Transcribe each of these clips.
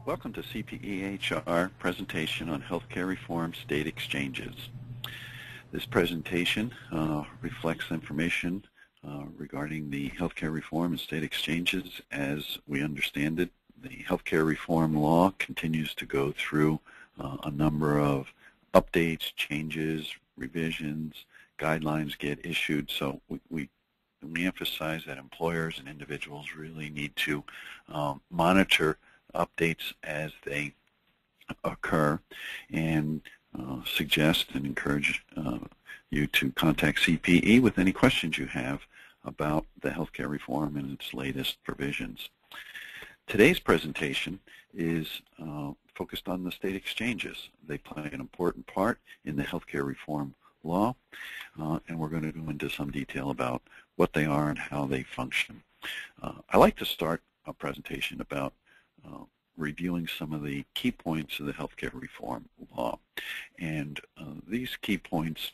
Welcome to CPEHR presentation on healthcare reform state exchanges. This presentation reflects information regarding the healthcare reform and state exchanges as we understand it. The healthcare reform law continues to go through a number of updates, changes, revisions, guidelines get issued, so we emphasize that employers and individuals really need to monitor updates as they occur, and suggest and encourage you to contact CPE with any questions you have about the healthcare reform and its latest provisions. Today's presentation is focused on the state exchanges. They play an important part in the healthcare reform law, and we're going to go into some detail about what they are and how they function. I like to start a presentation about reviewing some of the key points of the healthcare reform law. And these key points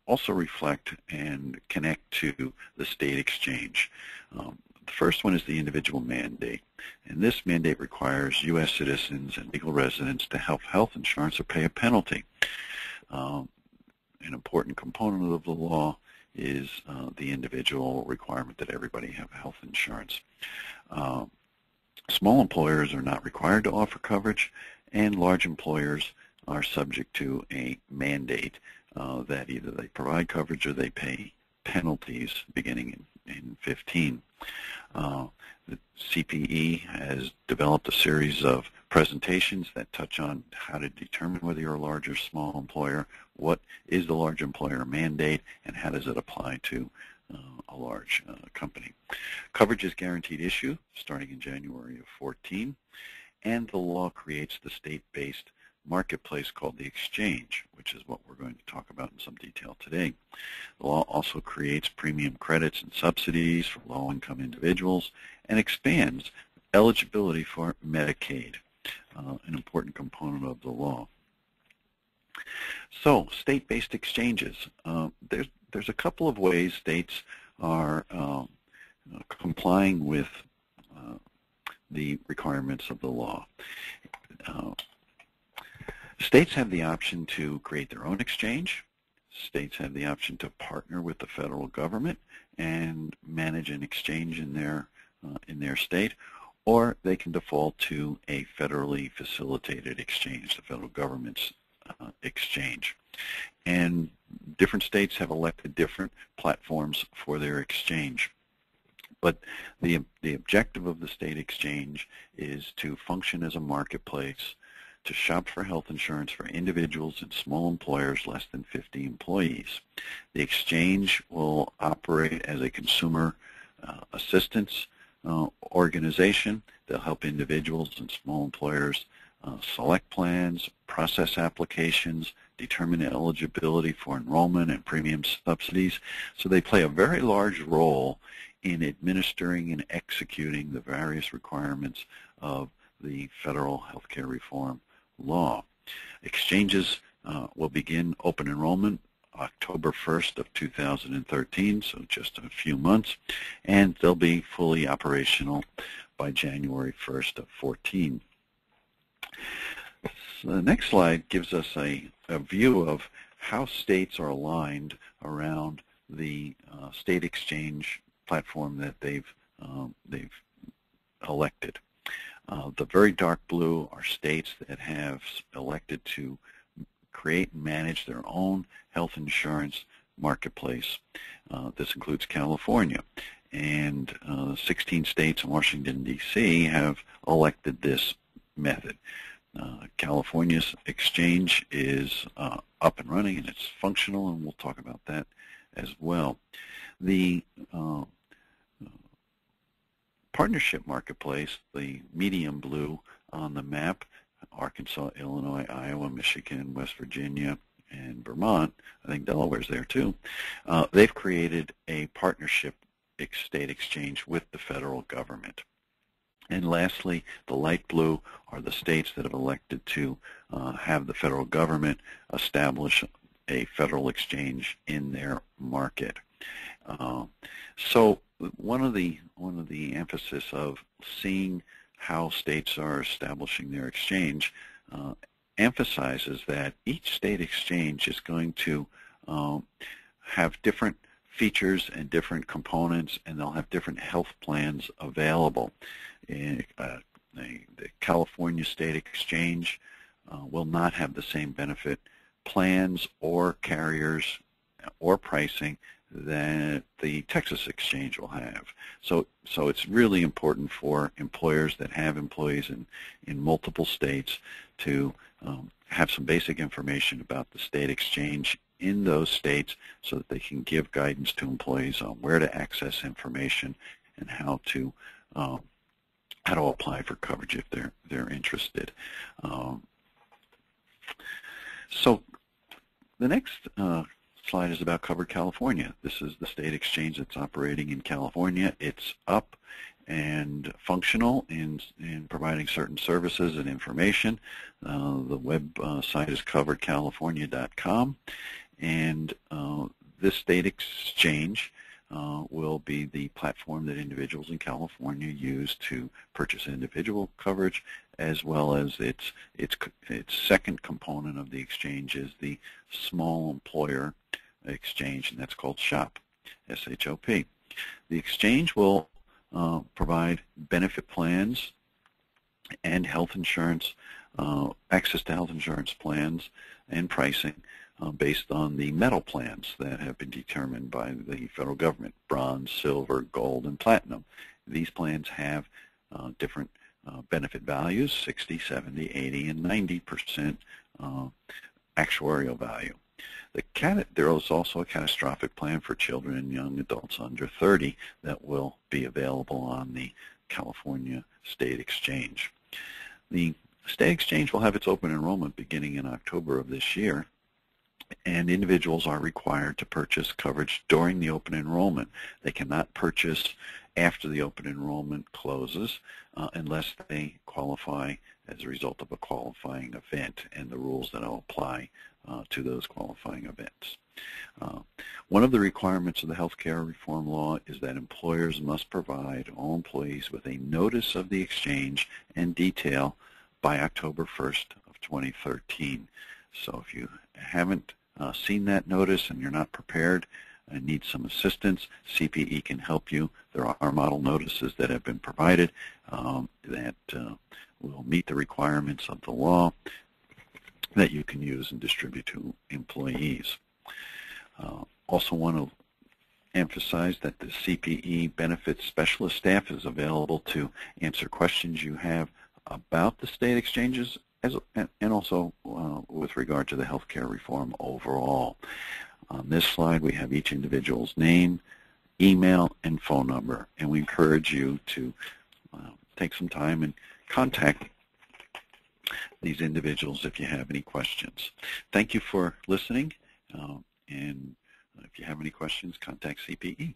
also reflect and connect to the state exchange. The first one is the individual mandate. And this mandate requires U.S. citizens and legal residents to have health insurance or pay a penalty. An important component of the law is the individual requirement that everybody have health insurance. Small employers are not required to offer coverage, and large employers are subject to a mandate that either they provide coverage or they pay penalties beginning in 15. The CPE has developed a series of presentations that touch on how to determine whether you're a large or small employer, what is the large employer mandate, and how does it apply to a large company. Coverage is guaranteed issue starting in January of 14, and the law creates the state-based marketplace called the exchange, which is what we're going to talk about in some detail today. The law also creates premium credits and subsidies for low-income individuals and expands eligibility for Medicaid, an important component of the law. So, state-based exchanges. There's a couple of ways states are complying with the requirements of the law. States have the option to create their own exchange. States have the option to partner with the federal government and manage an exchange in their state, or they can default to a federally facilitated exchange, the federal government's exchange. And different states have elected different platforms for their exchange. But the objective of the state exchange is to function as a marketplace to shop for health insurance for individuals and small employers less than 50 employees. The exchange will operate as a consumer assistance organization. They'll help individuals and small employers select plans, process applications, determine eligibility for enrollment and premium subsidies. So they play a very large role in administering and executing the various requirements of the federal healthcare reform law. Exchanges will begin open enrollment October 1st of 2013, so just a few months, and they'll be fully operational by January 1st of 14. So the next slide gives us a view of how states are aligned around the state exchange platform that they've elected. The very dark blue are states that have elected to create and manage their own health insurance marketplace. This includes California, and 16 states and Washington, D.C. have elected this method. California's exchange is up and running, and it's functional, and we'll talk about that as well. The partnership marketplace, the medium blue on the map, Arkansas, Illinois, Iowa, Michigan, West Virginia, and Vermont, I think Delaware's there too, they've created a partnership state exchange with the federal government. And lastly, the light blue are the states that have elected to have the federal government establish a federal exchange in their market. So one of the emphasis of seeing how states are establishing their exchange emphasizes that each state exchange is going to have different features and different components, and they'll have different health plans available. The California State Exchange will not have the same benefit plans or carriers or pricing that the Texas Exchange will have. So it's really important for employers that have employees in multiple states to have some basic information about the state exchange in those states so that they can give guidance to employees on where to access information and how to apply for coverage if they're interested. So the next slide is about Covered California. This is the state exchange that's operating in California. It's up and functional in providing certain services and information. The web site is coveredcalifornia.com, and this state exchange will be the platform that individuals in California use to purchase individual coverage, as well as its second component of the exchange is the small employer exchange, and that's called SHOP, S-H-O-P. The exchange will provide benefit plans and health insurance, access to health insurance plans and pricing based on the metal plans that have been determined by the federal government: bronze, silver, gold, and platinum. These plans have different benefit values: 60, 70, 80, and 90% actuarial value. There is also a catastrophic plan for children and young adults under 30 that will be available on the California State Exchange. The State Exchange will have its open enrollment beginning in October of this year, and individuals are required to purchase coverage during the open enrollment. They cannot purchase after the open enrollment closes unless they qualify as a result of a qualifying event and the rules that will apply to those qualifying events. One of the requirements of the healthcare reform law is that employers must provide all employees with a notice of the exchange and detail by October 1st of 2013. So if you haven't seen that notice and you're not prepared and need some assistance, CPE can help you. There are model notices that have been provided that will meet the requirements of the law that you can use and distribute to employees. Also want to emphasize that the CPE benefits specialist staff is available to answer questions you have about the state exchanges and also with regard to the healthcare reform overall. On this slide we have each individual's name, email, and phone number, and we encourage you to take some time and contact these individuals if you have any questions. Thank you for listening, and if you have any questions, contact CPE.